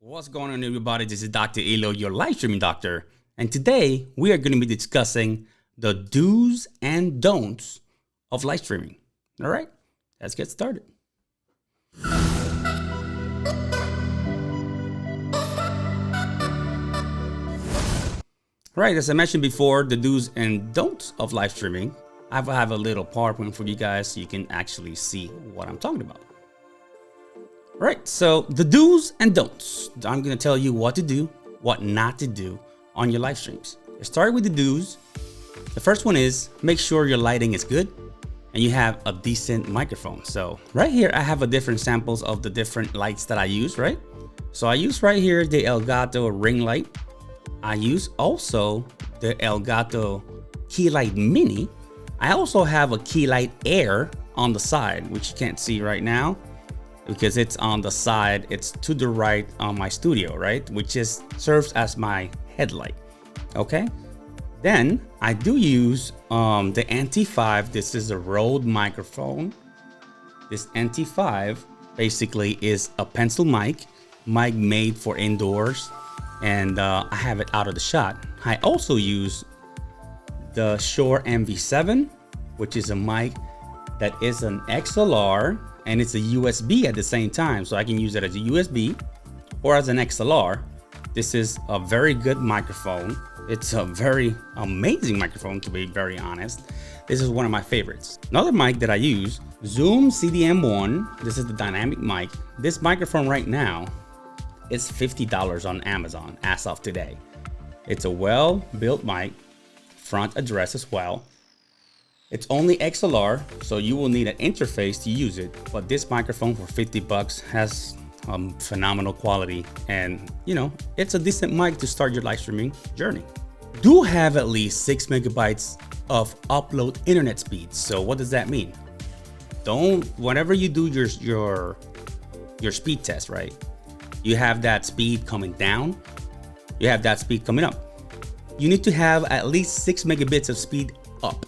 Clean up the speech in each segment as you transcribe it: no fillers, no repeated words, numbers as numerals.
What's going on, everybody? This is Dr. Elo, your live streaming doctor. And today we are going to be discussing the do's and don'ts of live streaming. All right, let's get started. All right, as I mentioned before, the do's and don'ts of live streaming. I have a little PowerPoint for you guys so you can actually see what I'm talking about. All right, so the do's and don'ts. I'm going to tell you what to do, what not to do on your live streams. Let's start with the do's. The first one is make sure your lighting is good and you have a decent microphone. So right here, I have a different samples of the different lights that I use, right? So I use right here the Elgato ring light. I use also the Elgato key light mini. I also have a key light air on the side, which you can't see right now, because it's on the side, it's to the right on my studio, right? Which is serves as my headlight, okay? Then I do use the NT5. This is a Rode microphone. This NT5 basically is a pencil mic made for indoors, and I have it out of the shot. I also use the Shure MV7, which is a mic that is an XLR, and it's a USB at the same time, so I can use it as a USB or as an XLR. This is a very good microphone. It's a very amazing microphone, to be very honest. This is one of my favorites. Another mic that I use, Zoom CDM1. This is the dynamic mic. This microphone right now is $50 on Amazon as of today. It's a well-built mic, front address as well. It's only XLR, so you will need an interface to use it. But this microphone for $50 has phenomenal quality, and you know, it's a decent mic to start your live streaming journey. Do have at least 6 megabytes of upload internet speed. So what does that mean? Whenever you do your speed test, right? You have that speed coming down, you have that speed coming up. You need to have at least 6 megabits of speed up.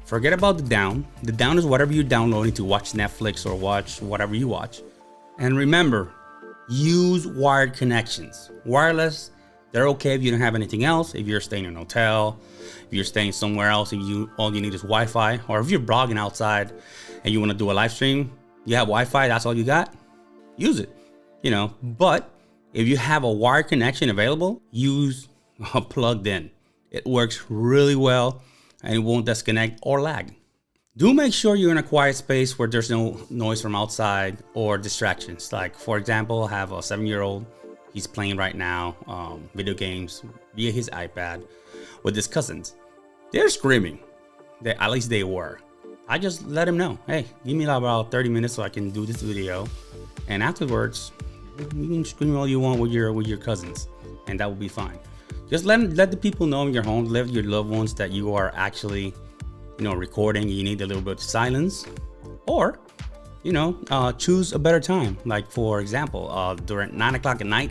Forget about the down. The down is whatever you're downloading to watch Netflix or watch whatever you watch. And remember, use wired connections. Wireless, they're okay if you don't have anything else. If you're staying in a hotel, if you're staying somewhere else, all you need is Wi-Fi, or if you're blogging outside and you want to do a live stream, you have Wi-Fi, that's all you got, use it. You know, but if you have a wired connection available, use a plugged in. It works really well and it won't disconnect or lag. Do make sure you're in a quiet space where there's no noise from outside or distractions. Like, for example, I have a 7-year-old. He's playing right now video games via his iPad with his cousins. They're screaming. At least they were. I just let him know, hey, give me about 30 minutes so I can do this video. And afterwards, you can scream all you want with your cousins, and that will be fine. Just let the people know in your home, let your loved ones that you are actually, recording. You need a little bit of silence, or, choose a better time. Like, for example, during 9 o'clock at night,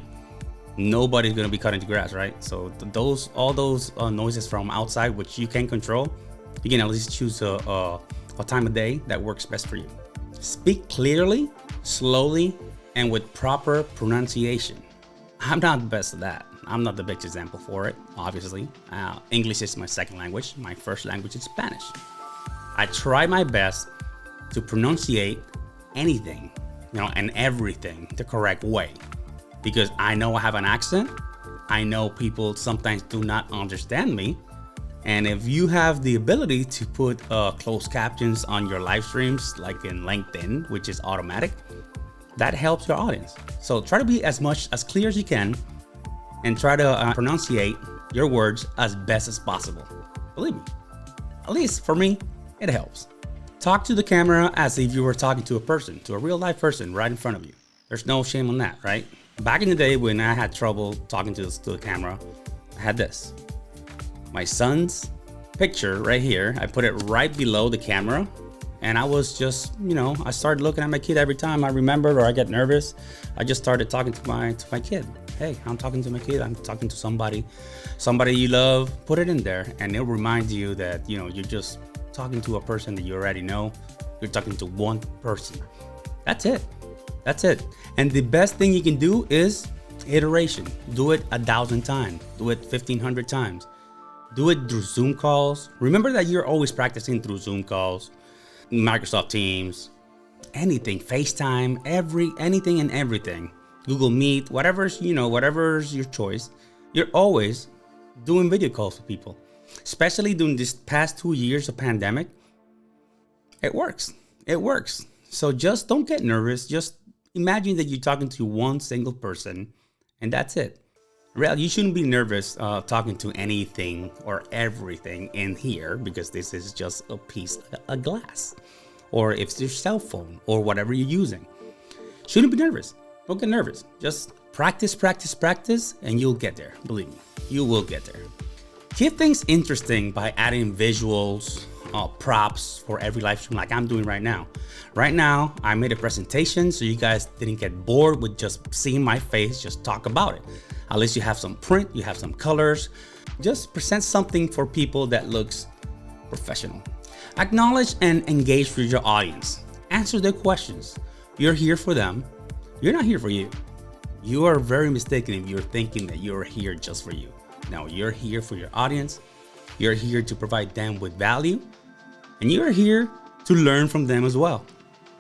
nobody's gonna be cutting the grass, right? So all those noises from outside, which you can control, you can at least choose a time of day that works best for you. Speak clearly, slowly, and with proper pronunciation. I'm not the best at that. I'm not the best example for it, obviously. English is my second language. My first language is Spanish. I try my best to pronunciate anything, and everything the correct way, because I know I have an accent. I know people sometimes do not understand me. And if you have the ability to put closed captions on your live streams, like in LinkedIn, which is automatic, that helps your audience. So try to be as clear as you can, and try to pronunciate your words as best as possible. Believe me, at least for me, it helps. Talk to the camera as if you were talking to a person, to a real life person right in front of you. There's no shame on that, right? Back in the day when I had trouble talking to the camera, I had this. My son's picture right here. I put it right below the camera, and I was just, I started looking at my kid every time I remembered or I get nervous. I just started talking to my kid. Hey, I'm talking to my kid. I'm talking to somebody you love. Put it in there, and it'll remind you that you're just talking to a person that you already know. You're talking to one person. That's it. And the best thing you can do is Iteration. Do it 1,000 times. Do it 1,500 times. Do it through Zoom calls. Remember that you're always practicing through Zoom calls, Microsoft Teams, anything, FaceTime, anything and everything. Google Meet, whatever's your choice. You're always doing video calls with people. Especially during this past 2 years of pandemic. It works. It works. So just don't get nervous. Just imagine that you're talking to one single person and that's it. Really, you shouldn't be nervous talking to anything or everything in here because this is just a piece of glass. Or if it's your cell phone or whatever you're using. Shouldn't be nervous. Don't get nervous. Just practice, practice, practice, and you'll get there. Believe me, you will get there. Keep things interesting by adding visuals, props for every live stream like I'm doing right now. Right now, I made a presentation so you guys didn't get bored with just seeing my face, just talk about it. At least you have some print, you have some colors. Just present something for people that looks professional. Acknowledge and engage with your audience. Answer their questions. You're here for them. You're not here for you. You are very mistaken if you're thinking that you're here just for you. No, you're here for your audience. You're here to provide them with value. And you're here to learn from them as well.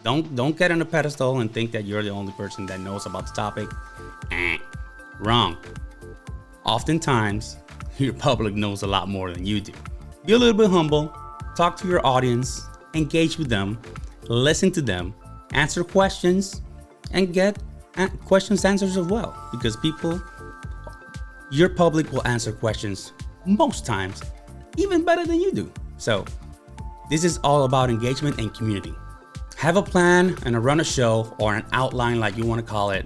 Don't get on a pedestal and think that you're the only person that knows about the topic. Wrong. Oftentimes, your public knows a lot more than you do. Be a little bit humble. Talk to your audience. Engage with them. Listen to them. Answer questions. And get questions answered as well. Because your public will answer questions most times even better than you do. So this is all about engagement and community. Have a plan and run a show or an outline, like you want to call it,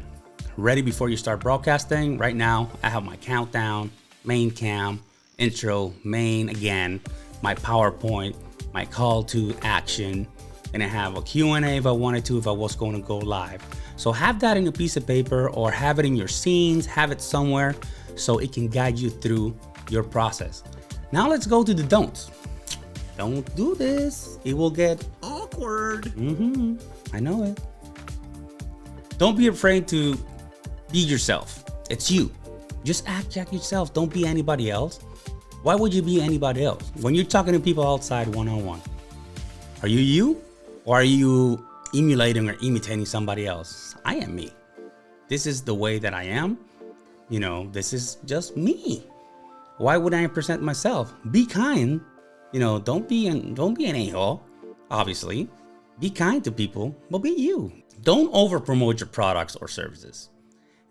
ready before you start broadcasting. Right now, I have my countdown, main cam, intro, main again, my PowerPoint, my call to action, and I have a Q&A if I wanted to, if I was going to go live. So have that in a piece of paper or have it in your scenes, have it somewhere so it can guide you through your process. Now let's go to the don'ts. Don't do this. It will get awkward. I know it. Don't be afraid to be yourself. It's you. Just act like yourself. Don't be anybody else. Why would you be anybody else? When you're talking to people outside one-on-one, are you you? Or are you emulating or imitating somebody else? I am me. This is the way that I am. This is just me. Why would I present myself? Be kind. Don't be an a-hole, obviously. Be kind to people, but be you. Don't overpromote your products or services.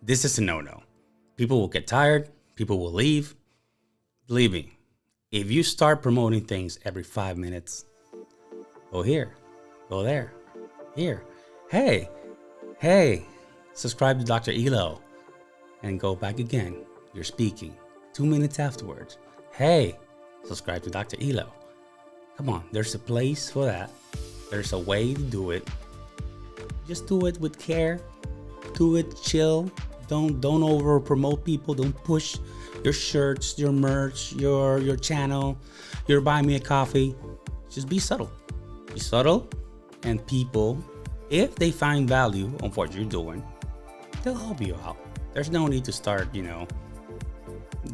This is a no-no. People will get tired. People will leave. Believe me, if you start promoting things every 5 minutes, go here, go there, here. Hey, subscribe to Dr. Elo. And go back again. You're speaking. 2 minutes afterwards. Hey, subscribe to Dr. Elo. Come on, there's a place for that. There's a way to do it. Just do it with care. Do it chill. Don't over promote people. Don't push your shirts, your merch, your channel, your buy me a coffee. Just be subtle. Be subtle, and people, if they find value on what you're doing, they'll help you out. There's no need to start,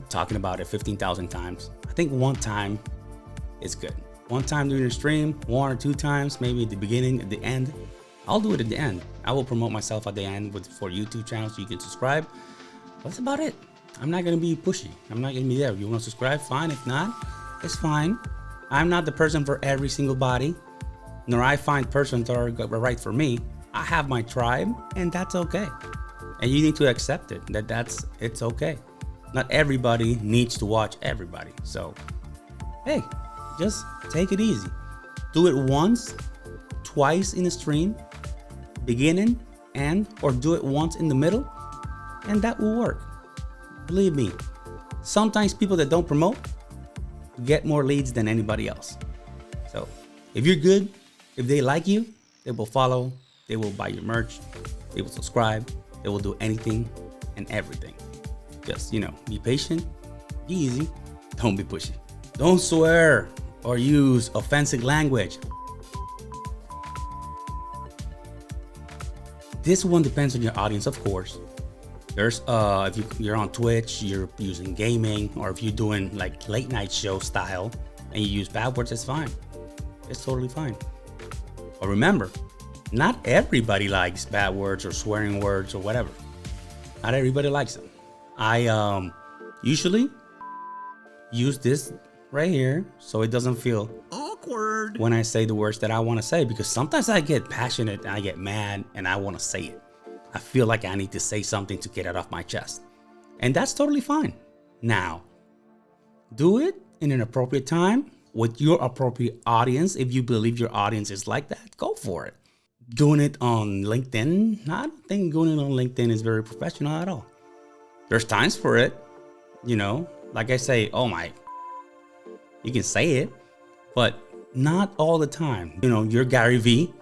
talking about it 15,000 times. I think one time is good. One time during the stream, 1 or 2 times, maybe at the beginning, at the end. I'll do it at the end. I will promote myself at the end for YouTube channels so you can subscribe. That's about it. I'm not going to be pushy. I'm not going to be there. If you want to subscribe, fine. If not, it's fine. I'm not the person for every single body, nor I find persons that are right for me. I have my tribe, and that's okay. And you need to accept it, it's okay. Not everybody needs to watch everybody. So, hey, just take it easy. Do it once, twice in a stream, beginning, end, or do it once in the middle, and that will work. Believe me, sometimes people that don't promote get more leads than anybody else. So, if you're good, if they like you, they will follow, they will buy your merch, they will subscribe. They will do anything and everything. Just, be patient, be easy, don't be pushy. Don't swear or use offensive language. This one depends on your audience, of course. There's if you're on Twitch, you're using gaming, or if you're doing like late night show style and you use bad words, it's fine. It's totally fine. But remember, not everybody likes bad words or swearing words or whatever. Not everybody likes them. I usually use this right here so it doesn't feel awkward when I say the words that I want to say, because sometimes I get passionate and I get mad and I want to say it. I feel like I need to say something to get it off my chest. And that's totally fine. Now, do it in an appropriate time with your appropriate audience. If you believe your audience is like that, go for it. Doing it on LinkedIn, I don't think doing it on LinkedIn is very professional at all. There's times for it, you know, like I say, oh my, you can say it, but not all the time. You know, you're Gary V.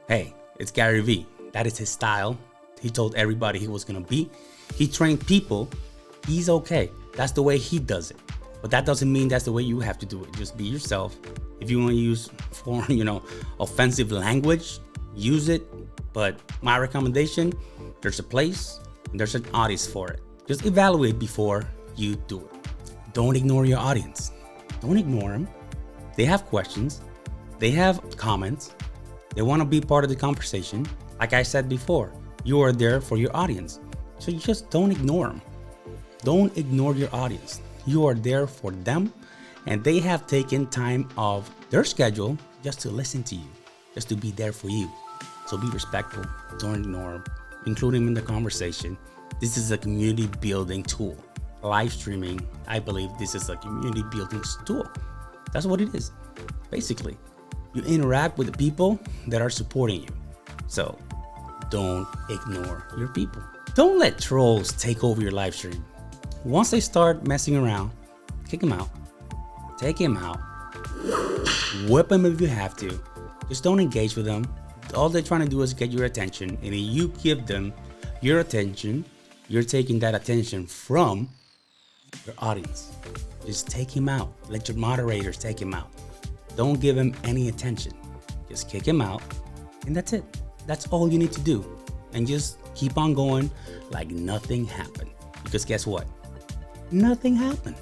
Hey, it's Gary V. That is his style. He told everybody he was gonna be. He trained people. He's okay. That's the way he does it. But that doesn't mean that's the way you have to do it. Just be yourself. If you want to use foreign, offensive language, use it. But my recommendation, there's a place and there's an audience for it. Just evaluate before you do it. Don't ignore your audience. Don't ignore them. They have questions. They have comments. They want to be part of the conversation. Like I said before, you are there for your audience. So you just don't ignore them. Don't ignore your audience. You are there for them, and they have taken time off their schedule just to listen to you, just to be there for you. So be respectful. Don't ignore them. Include them in the conversation. This is a community building tool. Live streaming, I believe this is a community building tool. That's what it is. Basically, you interact with the people that are supporting you. So don't ignore your people. Don't let trolls take over your live stream. Once they start messing around, kick them out. Take him out. Whip them if you have to. Just don't engage with them. All they're trying to do is get your attention. And if you give them your attention, you're taking that attention from your audience. Just take him out. Let your moderators take him out. Don't give him any attention. Just kick him out. And that's it. That's all you need to do. And just keep on going like nothing happened. Because guess what? Nothing happened.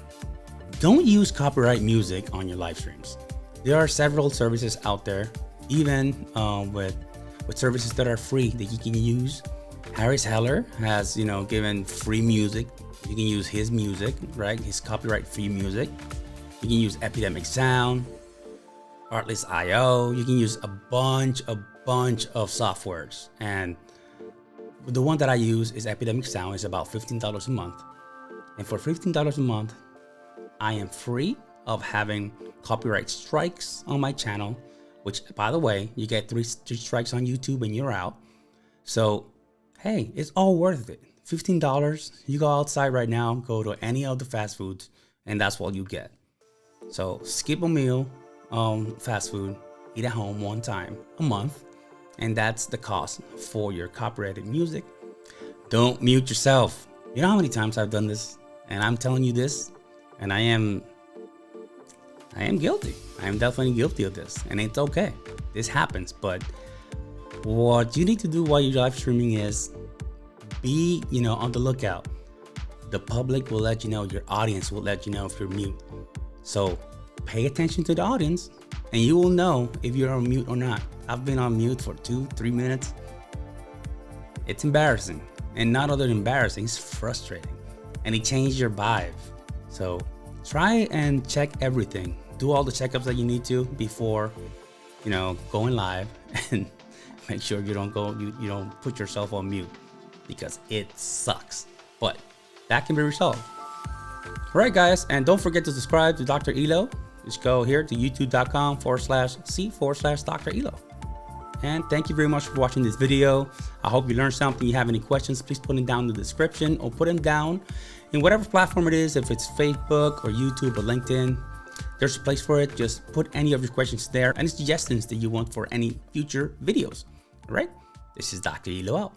Don't use copyright music on your live streams. There are several services out there, even with services that are free that you can use. Harris Heller has, given free music. You can use his music, right? His copyright-free music. You can use Epidemic Sound, Artlist.io. You can use a bunch of softwares. And the one that I use is Epidemic Sound. It's about $15 a month. And for $15 a month, I am free of having copyright strikes on my channel, which, by the way, you get three strikes on YouTube and you're out. So, hey, it's all worth it. $15, you go outside right now, go to any of the fast foods, and that's what you get. So skip a meal, fast food, eat at home one time a month, and that's the cost for your copyrighted music. Don't mute yourself. You know how many times I've done this, and I'm telling you this, and I am guilty. I am definitely guilty of this, and it's okay. This happens, but what you need to do while you're live streaming is be, on the lookout. The public will let you know, your audience will let you know if you're mute. So pay attention to the audience and you will know if you're on mute or not. I've been on mute for 2-3 minutes. It's embarrassing, and not other than embarrassing, it's frustrating, and it changes your vibe. So try and check everything. Do all the checkups that you need to before, going live, and make sure you don't put yourself on mute, because it sucks, but that can be resolved. All right, guys, and don't forget to subscribe to Dr. Elo. Just go here to youtube.com/c/Dr. Elo. And thank you very much for watching this video. I hope you learned something. If you have any questions, please put them down in the description, or put them down in whatever platform it is. If it's Facebook or YouTube or LinkedIn, there's a place for it. Just put any of your questions there, and suggestions that you want for any future videos. All right, this is Dr. Elo out.